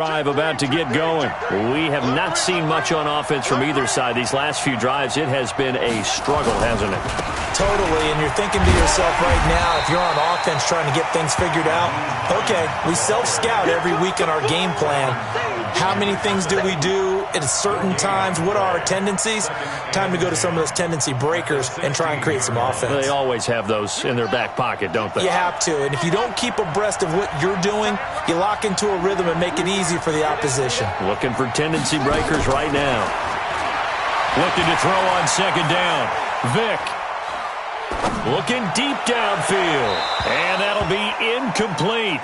Drive about to get going. We have not seen much on offense from either side. These last few drives, it has been a struggle, hasn't it? Totally, and you're thinking to yourself right now, if you're on offense trying to get things figured out, okay, we self-scout every week in our game plan. How many things do we do at certain times? What are our tendencies? Time to go to some of those tendency breakers and try and create some offense. They always have those in their back pocket, don't they? You have to, and if you don't keep abreast of what you're doing, you lock into a rhythm and make it easy for the opposition. Looking for tendency breakers right now. Looking to throw on second down. Vick. Looking deep downfield. And that'll be incomplete.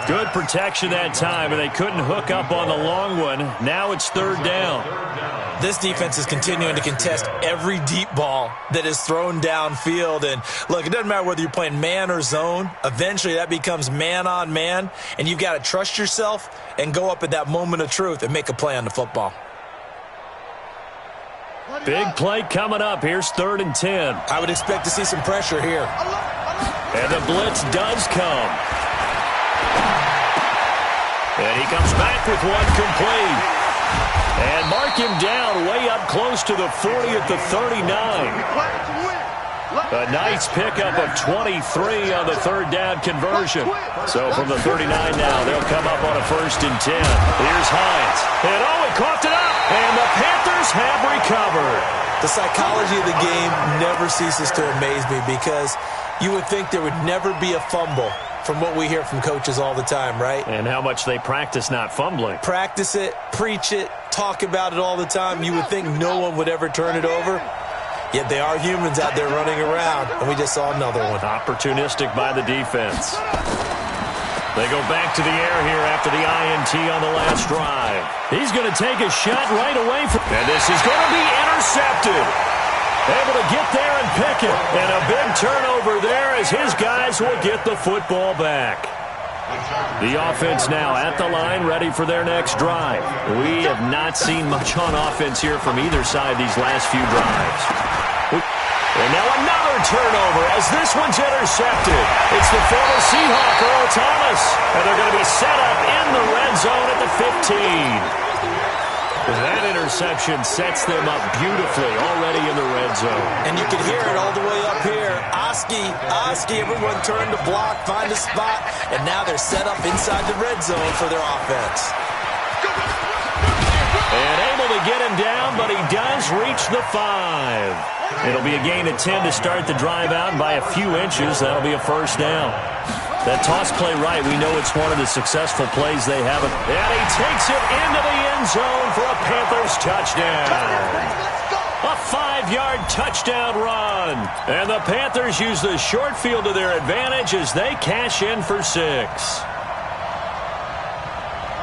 Good protection that time, and they couldn't hook up on the long one. Now it's third down. This defense is continuing to contest every deep ball that is thrown downfield. And, look, it doesn't matter whether you're playing man or zone. Eventually that becomes man on man, and you've got to trust yourself and go up at that moment of truth and make a play on the football. Big play coming up. Here's 3rd and 10. I would expect to see some pressure here. And the blitz does come. And he comes back with one complete. And mark him down way up close to the 40 at the 39. A nice pickup of 23 on the third down conversion. So from the 39 now, they'll come up on a 1st and 10. Here's Hines. And he coughed it up. And the Panthers have recovered. The psychology of the game never ceases to amaze me because you would think there would never be a fumble from what we hear from coaches all the time, right? And how much they practice not fumbling. Practice it, preach it, talk about it all the time. You would think no one would ever turn it over. Yet they are humans out there running around, and we just saw another one. Opportunistic by the defense. They go back to the air here after the INT on the last drive. He's going to take a shot right away. And this is going to be intercepted. Able to get there and pick it. And a big turnover there as his guys will get the football back. The offense now at the line, ready for their next drive. We have not seen much on offense here from either side these last few drives. And now another turnover as this one's intercepted. It's the former Seahawk, Earl Thomas. And they're going to be set up in the red zone at the 15. That interception sets them up beautifully already in the red zone. And you can hear it all the way up here. Oski, everyone turned to block, find a spot, and now they're set up inside the red zone for their offense. And able to get him down, but he does reach the 5. It'll be a gain of 10 to start the drive out, and by a few inches, that'll be a 1st down. That toss play right, we know it's one of the successful plays they have. And he takes it into the end zone for a Panthers touchdown. A 5-yard touchdown run. And the Panthers use the short field to their advantage as they cash in for 6.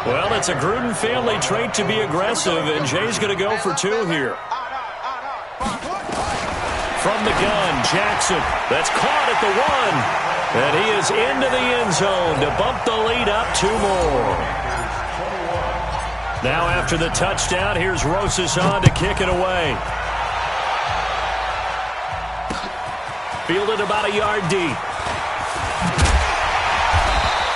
Well, it's a Gruden family trait to be aggressive, and Jay's going to go for 2 here. From the gun, Jackson. That's caught at the 1. And he is into the end zone to bump the lead up 2 more. Now after the touchdown, here's Rosas on to kick it away. Fielded about a yard deep.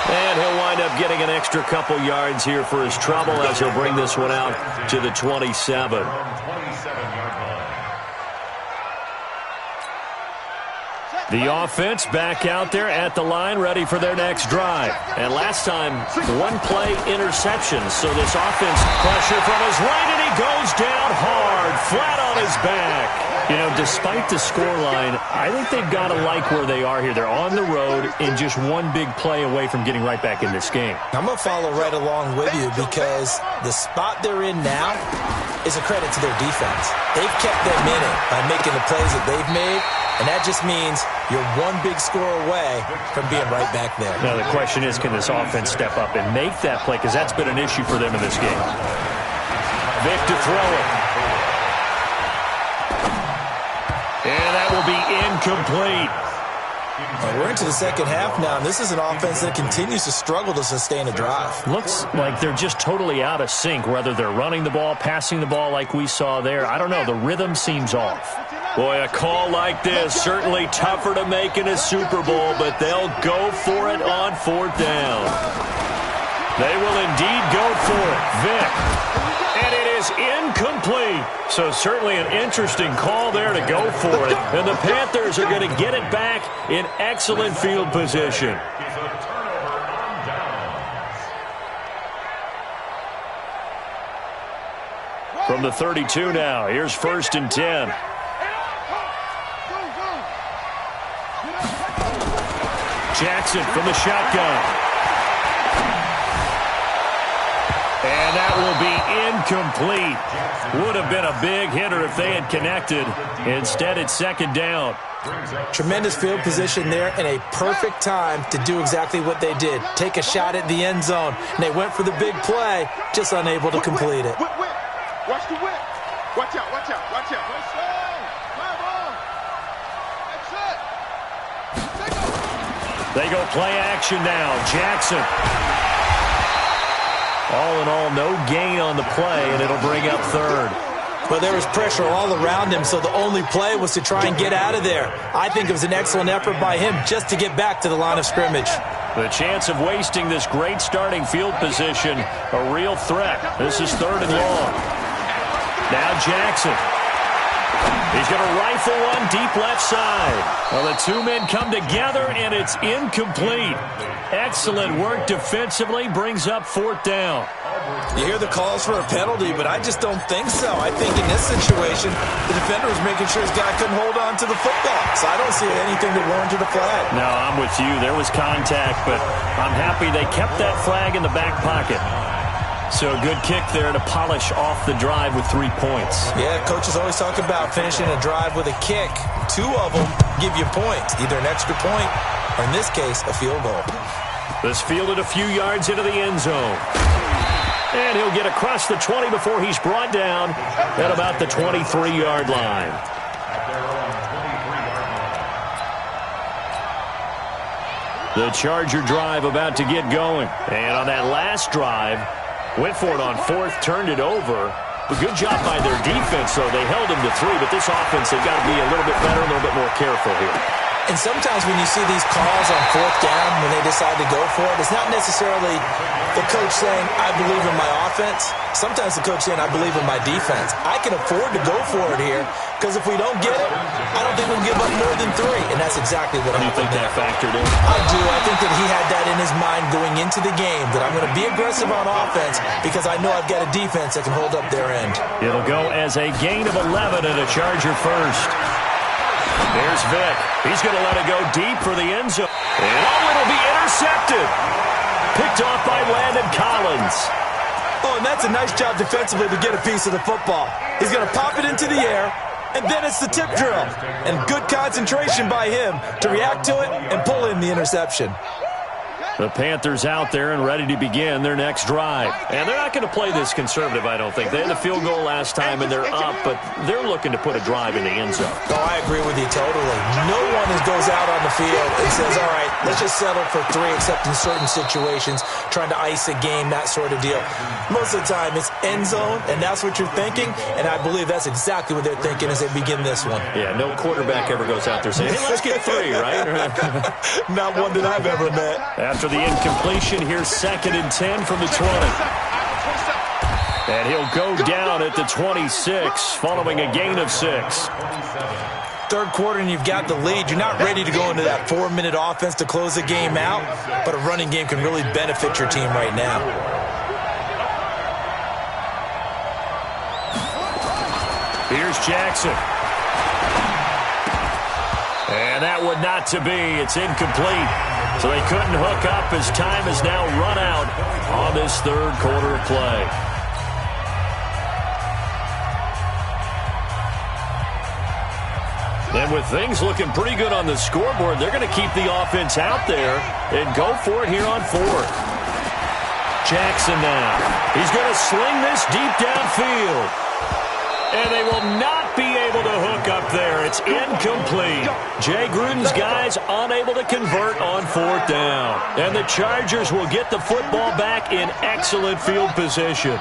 And he'll wind up getting an extra couple yards here for his trouble as he'll bring this one out to the 27. The offense back out there at the line, ready for their next drive. And last time, 1-play interception. So this offense pressure from his right, and he goes down hard, flat on his back. You know, despite the scoreline, I think they've got to like where they are here. They're on the road and just one big play away from getting right back in this game. I'm going to follow right along with you because the spot they're in now is a credit to their defense. They've kept them in it by making the plays that they've made. And that just means you're one big score away from being right back there. Now the question is, can this offense step up and make that play? Because that's been an issue for them in this game. Vick to throw it. And that will be incomplete. We're into the second half now, and this is an offense that continues to struggle to sustain a drive. Looks like they're just totally out of sync, whether they're running the ball, passing the ball like we saw there. I don't know. The rhythm seems off. Boy, a call like this, certainly tougher to make in a Super Bowl, but they'll go for it on 4th down. They will indeed go for it. Vick. And it is incomplete. So certainly an interesting call there to go for it. And the Panthers are going to get it back in excellent field position. From the 32 now, here's 1st and 10. Jackson from the shotgun. And that will be incomplete. Would have been a big hitter if they had connected. Instead, it's 2nd down. Tremendous field position there and a perfect time to do exactly what they did. Take a shot at the end zone. And they went for the big play, just unable to complete it. Watch the whip. Watch out, watch out, watch out. They go play action now. Jackson. All in all, no gain on the play, and it'll bring up 3rd. But there was pressure all around him, so the only play was to try and get out of there. I think it was an excellent effort by him just to get back to the line of scrimmage. The chance of wasting this great starting field position, a real threat. This is 3rd and long. Now Jackson. He's going to rifle one deep left side. Well, the two men come together, and it's incomplete. Excellent work defensively, brings up 4th down. You hear the calls for a penalty, but I just don't think so. I think in this situation, the defender was making sure his guy couldn't hold on to the football. So I don't see anything that warranted a flag. No, I'm with you. There was contact, but I'm happy they kept that flag in the back pocket. So a good kick there to polish off the drive with 3 points. Yeah, coaches always talk about finishing a drive with a kick. 2 of them give you points, either an extra point or, in this case, a field goal. This fielded a few yards into the end zone. And he'll get across the 20 before he's brought down at about the 23-yard line. The Charger drive about to get going. And on that last drive, went for it on 4th, turned it over. A good job by their defense, though. They held him to 3, but this offense has got to be a little bit better, a little bit more careful here. And sometimes when you see these calls on 4th down, when they decide to go for it, it's not necessarily the coach saying, I believe in my offense. Sometimes the coach saying, I believe in my defense. I can afford to go for it here, because if we don't get it, I don't think we'll give up more than 3. And that's exactly what happened. Do you think that factored in? I do. I think that he had that in his mind going into the game, that I'm going to be aggressive on offense because I know I've got a defense that can hold up their end. It'll go as a gain of 11 and a Charger first. There's Vick. He's going to let it go deep for the end zone. And it'll be intercepted. Picked off by Landon Collins. Oh, and that's a nice job defensively to get a piece of the football. He's going to pop it into the air, and then it's the tip drill. And good concentration by him to react to it and pull in the interception. The Panthers out there and ready to begin their next drive. And they're not going to play this conservative, I don't think. They had a field goal last time, and they're up, but they're looking to put a drive in the end zone. Oh, I agree with you totally. No one goes out on the field and says, all right, let's just settle for 3, except in certain situations, trying to ice a game, that sort of deal. Most of the time, it's end zone, and that's what you're thinking, and I believe that's exactly what they're thinking as they begin this one. Yeah, no quarterback ever goes out there saying, hey, let's get 3, right? Not one that I've ever met. After the incompletion, here's 2nd and 10 from the 20. And he'll go down at the 26, following a gain of 6. Third quarter and you've got the lead. You're not ready to go into that 4-minute offense to close the game out, but a running game can really benefit your team right now. Here's Jackson. And that one not to be. It's incomplete. So they couldn't hook up as time has now run out on this third quarter of play. And with things looking pretty good on the scoreboard, they're going to keep the offense out there and go for it here on 4th. Jackson now. He's going to sling this deep downfield. And they will not be able to hook up there. It's incomplete. Jay Gruden's guys unable to convert on 4th down. And the Chargers will get the football back in excellent field position.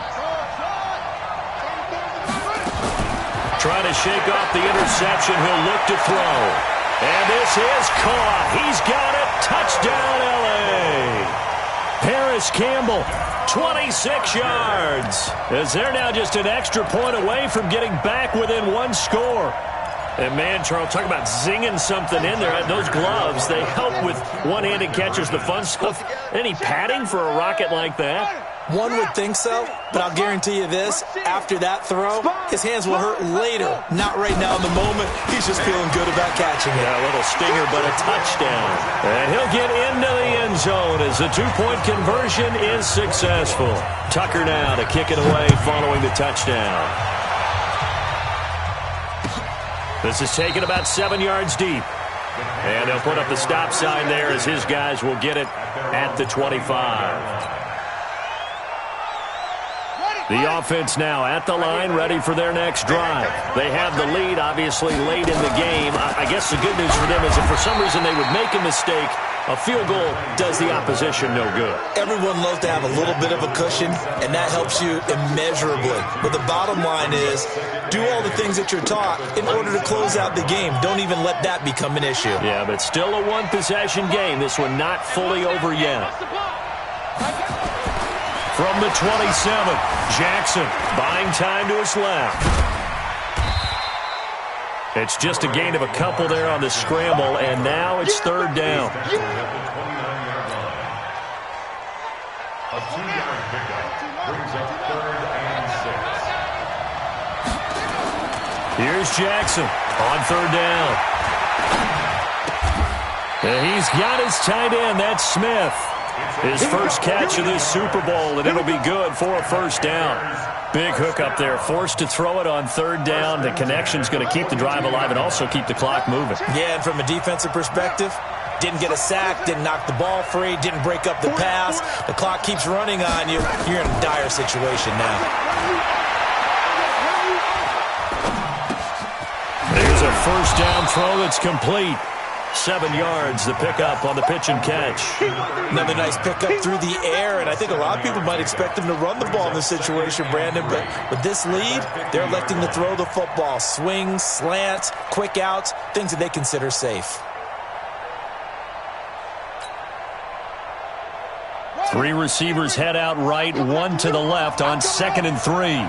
Trying to shake off the interception. He'll look to throw. And this is caught. He's got it. Touchdown, L.A. Paris Campbell, 26 yards. As they're now just an extra point away from getting back within one score. And, man, Charles, talk about zinging something in there. Those gloves, they help with one-handed catches, the fun stuff. Any padding for a rocket like that? One would think so, but I'll guarantee you this. After that throw, his hands will hurt later. Not right now in the moment. He's just feeling good about catching it. Yeah, a little stinger, but a touchdown. And he'll get into the end zone as the two-point conversion is successful. Tucker now to kick it away following the touchdown. This is taken about 7 yards deep. And they'll put up the stop sign there as his guys will get it at the 25. The offense now at the line, ready for their next drive. They have the lead, obviously, late in the game. I guess the good news for them is if for some reason they would make a mistake, a field goal does the opposition no good. Everyone loves to have a little bit of a cushion, and that helps you immeasurably. But the bottom line is, do all the things that you're taught in order to close out the game. Don't even let that become an issue. Yeah, but still a one-possession game. This one not fully over yet. From the 27, Jackson buying time to his left. It's just a gain of a couple there on the scramble, and now it's third down. A 2-yard pickup brings up 3rd and 6. Here's Jackson on third down. And he's got his tight end. That's Smith. His first catch of this Super Bowl, and it'll be good for a first down. Big hook up there. Forced to throw it on third down. The connection's going to keep the drive alive and also keep the clock moving. Yeah, and from a defensive perspective, didn't get a sack, didn't knock the ball free, didn't break up the pass. The clock keeps running on you. You're in a dire situation now. There's a first down throw that's complete. 7 yards, the pickup on the pitch and catch. Another nice pickup through the air, and I think a lot of people might expect him to run the ball in this situation, Brandon, but with this lead, they're electing to throw the football. Swings, slants, quick outs, things that they consider safe. 3 receivers head out right, 1 to the left on 2nd and 3.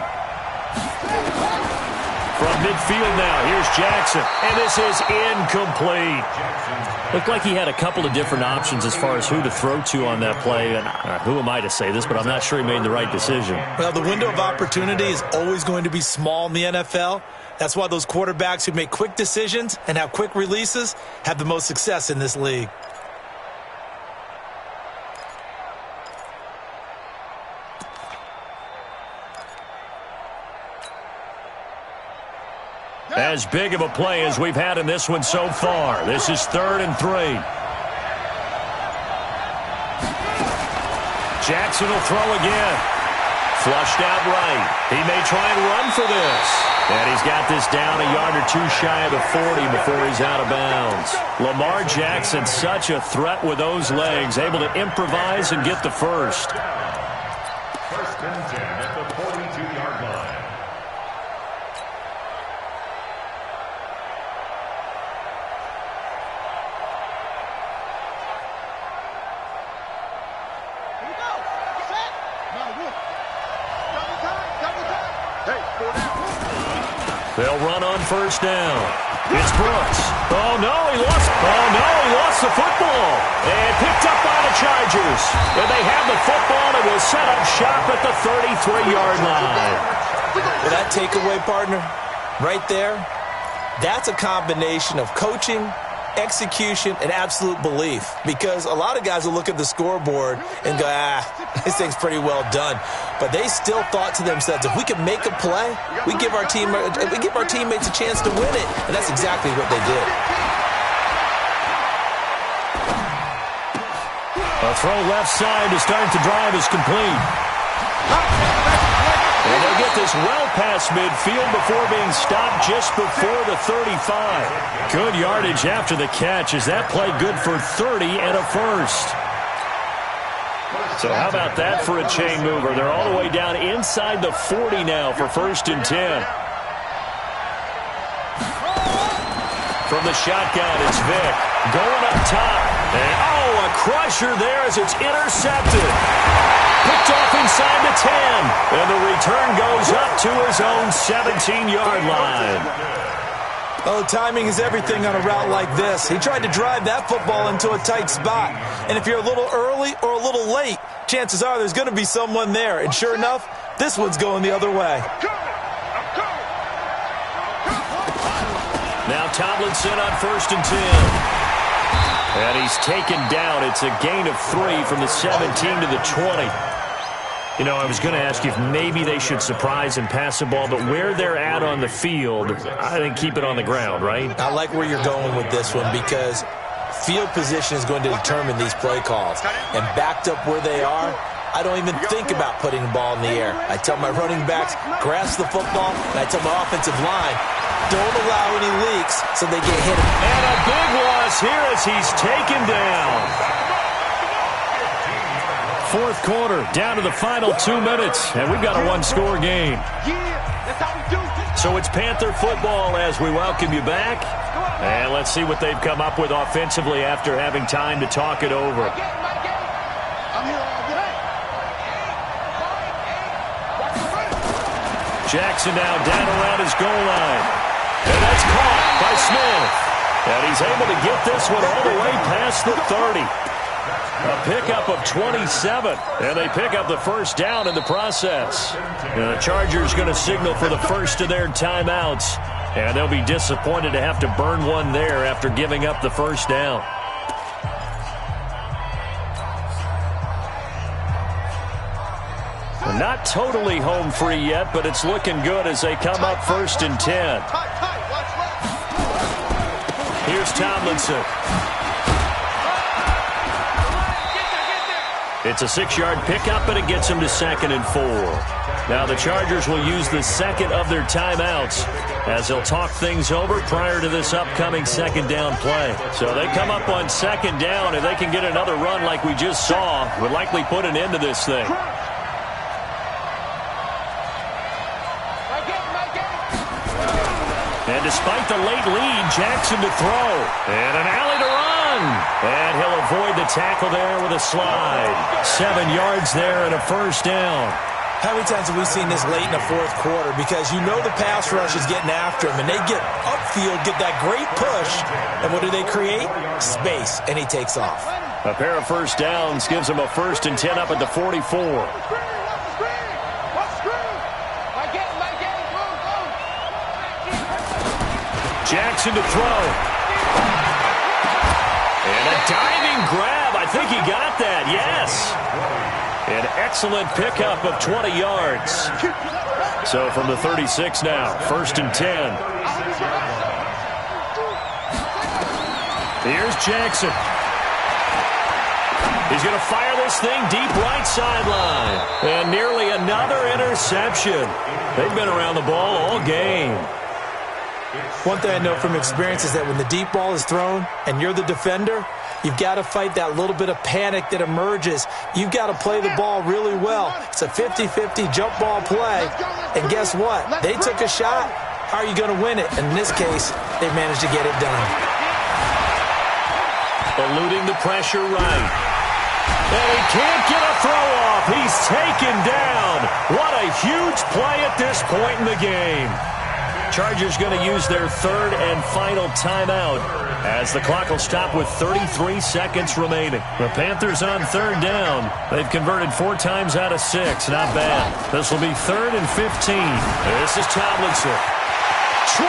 From midfield now, here's Jackson, and this is incomplete. Looked like he had a couple of different options as far as who to throw to on that play, and who am I to say this, but I'm not sure he made the right decision. Well, the window of opportunity is always going to be small in the NFL. That's why those quarterbacks who make quick decisions and have quick releases have the most success in this league. As big of a play as we've had in this one so far. This is 3rd and 3. Jackson will throw again. Flushed out right. He may try and run for this. And he's got this down a yard or 2 shy of the 40 before he's out of bounds. Lamar Jackson, such a threat with those legs, able to improvise and get the first. 1st and 10 at the 42-yard line. They'll run on first down. It's Brooks. Oh, no, he lost the football. And picked up by the Chargers. And they have the football and will set up shop at the 33-yard line. Well, that takeaway, partner, right there, that's a combination of coaching, execution, and absolute belief. Because a lot of guys will look at the scoreboard and go, this thing's pretty well done. But they still thought to themselves, if we can make a play, we give our teammates a chance to win it. And that's exactly what they did. A throw left side to start the drive is complete. And they'll get this well past midfield before being stopped just before the 35. Good yardage after the catch. Is that play good for 30 and a first? So how about that for a chain mover? They're all the way down inside the 40 now for 1st and 10. From the shotgun, it's Vick going up top. And, oh, a crusher there as it's intercepted. Picked off inside the 10. And the return goes up to his own 17-yard line. Oh, timing is everything on a route like this. He tried to drive that football into a tight spot. And if you're a little early or a little late, chances are there's going to be someone there. And sure enough, this one's going the other way. Now Tomlinson on 1st and 10. And he's taken down. It's a gain of 3 from the 17 to the 20. You know, I was going to ask you if maybe they should surprise and pass the ball, but where they're at on the field, I think keep it on the ground, right? I like where you're going with this one because field position is going to determine these play calls. And backed up where they are, I don't even think about putting the ball in the air. I tell my running backs, grasp the football, and I tell my offensive line, don't allow any leaks so they get hit. And a big loss here as he's taken down. Fourth quarter, down to the final 2 minutes, and we've got a one-score game. So it's Panther football as we welcome you back. And let's see what they've come up with offensively after having time to talk it over. Jackson now down around his goal line. And that's caught by Smith. And he's able to get this one all the way past the 30. A pickup of 27, and they pick up the first down in the process. And the Chargers going to signal for the first of their timeouts, and they'll be disappointed to have to burn one there after giving up the first down. Well, not totally home free yet, but it's looking good as they come up 1st and 10. Here's Tomlinson. It's a 6-yard pickup, and it gets him to 2nd and 4. Now the Chargers will use the second of their timeouts as they'll talk things over prior to this upcoming 2nd down play. So they come up on 2nd down, and they can get another run like we just saw. Would likely put an end to this thing. And despite the late lead, Jackson to throw. And an alley to run. And he'll avoid the tackle there with a slide. 7 yards there and a first down. How many times have we seen this late in the fourth quarter? Because you know the pass rush is getting after him, and they get upfield, get that great push. And what do they create? Space, and he takes off. A pair of first downs gives him a 1st and 10 up at the 44. Jackson to throw. And a diving grab. I think he got that. Yes. An excellent pickup of 20 yards. So from the 36 now, 1st and 10. Here's Jackson. He's going to fire this thing deep right sideline. And nearly another interception. They've been around the ball all game. One thing I know from experience is that when the deep ball is thrown and you're the defender, you've got to fight that little bit of panic that emerges. You've got to play the ball really well. It's a 50-50 jump ball play. And guess what? They took a shot. How are you going to win it? And in this case, they managed to get it done. Eluding the pressure right. And he can't get a throw off. He's taken down. What a huge play at this point in the game. Chargers going to use their 3rd and final timeout as the clock will stop with 33 seconds remaining. The Panthers on 3rd down. They've converted 4 times out of 6. Not bad. This will be 3rd and 15. This is Tomlinson. 20!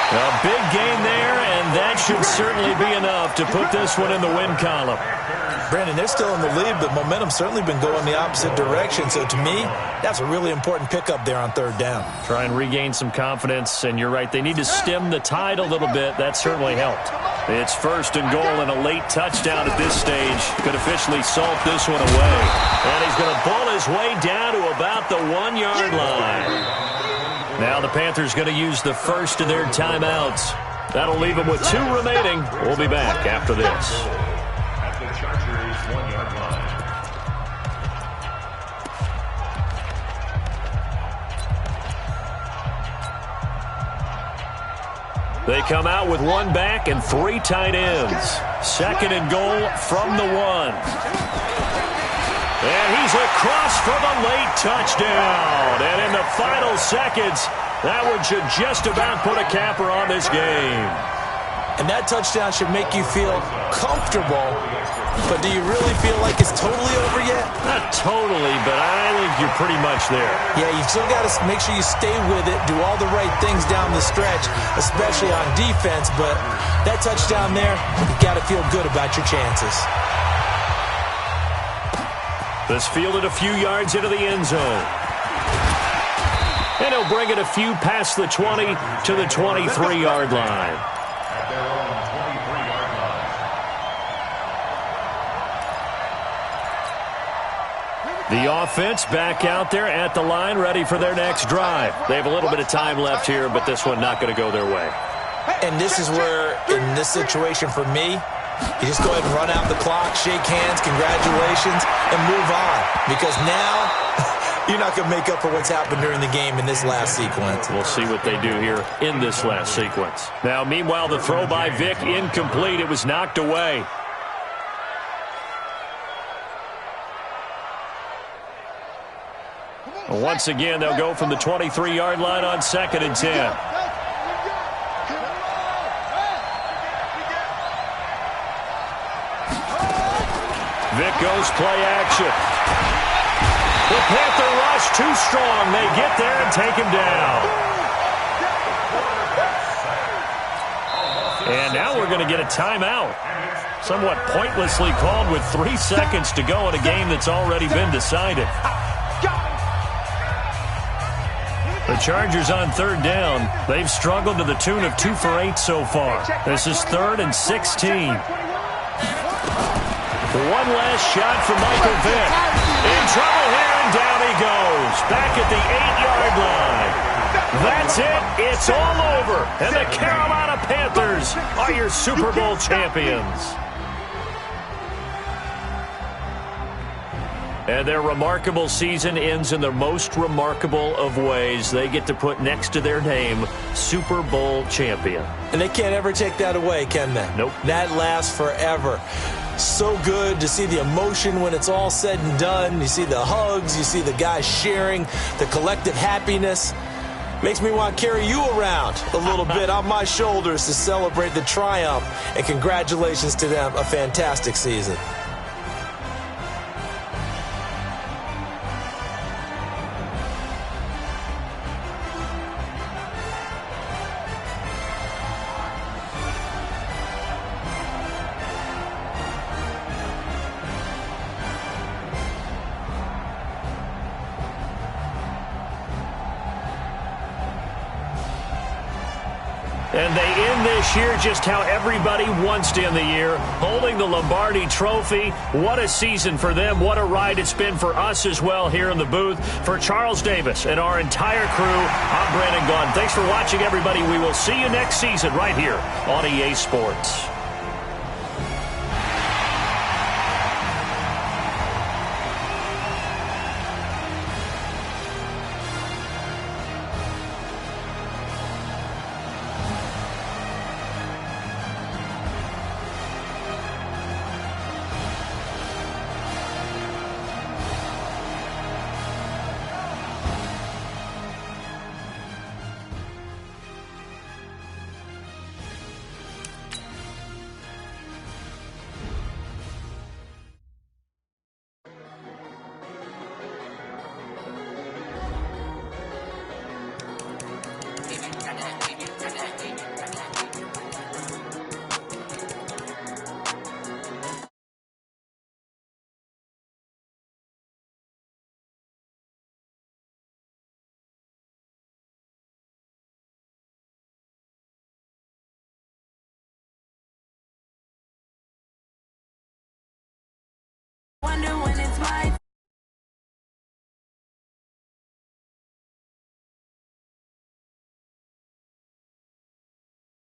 A big gain there, and that should certainly be enough to put this one in the win column. Brandon, they're still in the lead, but momentum's certainly been going the opposite direction. So to me, that's a really important pickup there on 3rd down. Try and regain some confidence, and you're right. They need to stem the tide a little bit. That certainly helped. It's 1st and goal, and a late touchdown at this stage could officially salt this one away. And he's going to bull his way down to about the 1-yard line. Now the Panthers going to use the first of their timeouts. That'll leave them with 2 remaining. We'll be back after this. At the Chargers' 1-yard line. They come out with one back and 3 tight ends. Second and goal from the 1. And he's across for the late touchdown. And in the final seconds, that one should just about put a capper on this game. And that touchdown should make you feel comfortable. But do you really feel like it's totally over yet? Not totally, but I think you're pretty much there. Yeah, you've still got to make sure you stay with it, do all the right things down the stretch, especially on defense. But that touchdown there, you've got to feel good about your chances. This fielded a few yards into the end zone. And he'll bring it a few past the 20 to the 23-yard line. At their own 23-yard line. The offense back out there at the line, ready for their next drive. They have a little bit of time left here, but this one not going to go their way. And this is where, in this situation for me, you just go ahead and run out the clock, shake hands, congratulations, and move on. Because now, you're not going to make up for what's happened during the game in this last sequence. We'll see what they do here in this last sequence. Now, meanwhile, the throw by Vic incomplete. It was knocked away. Once again, they'll go from the 23-yard line on 2nd and 10. Vic goes play action. The Panther rush too strong. They get there and take him down. And now we're going to get a timeout. Somewhat pointlessly called with 3 seconds to go in a game that's already been decided. The Chargers on 3rd down. They've struggled to the tune of 2 for 8 so far. This is 3rd and 16. One last shot from Michael Vick. In trouble here, and down he goes. Back at the 8-yard line. That's it. It's all over. And the Carolina Panthers are your Super Bowl champions. And their remarkable season ends in the most remarkable of ways. They get to put next to their name, Super Bowl champion. And they can't ever take that away, can they? Nope. That lasts forever. So good to see the emotion when it's all said and done. You see the hugs, you see the guys sharing, the collective happiness. Makes me want to carry you around a little bit on my shoulders to celebrate the triumph. And congratulations to them, a fantastic season. And they end this year just how everybody wants to end the year, holding the Lombardi Trophy. What a season for them. What a ride it's been for us as well here in the booth. For Charles Davis and our entire crew, I'm Brandon Gaudin. Thanks for watching, everybody. We will see you next season right here on EA Sports. Wonder when it's my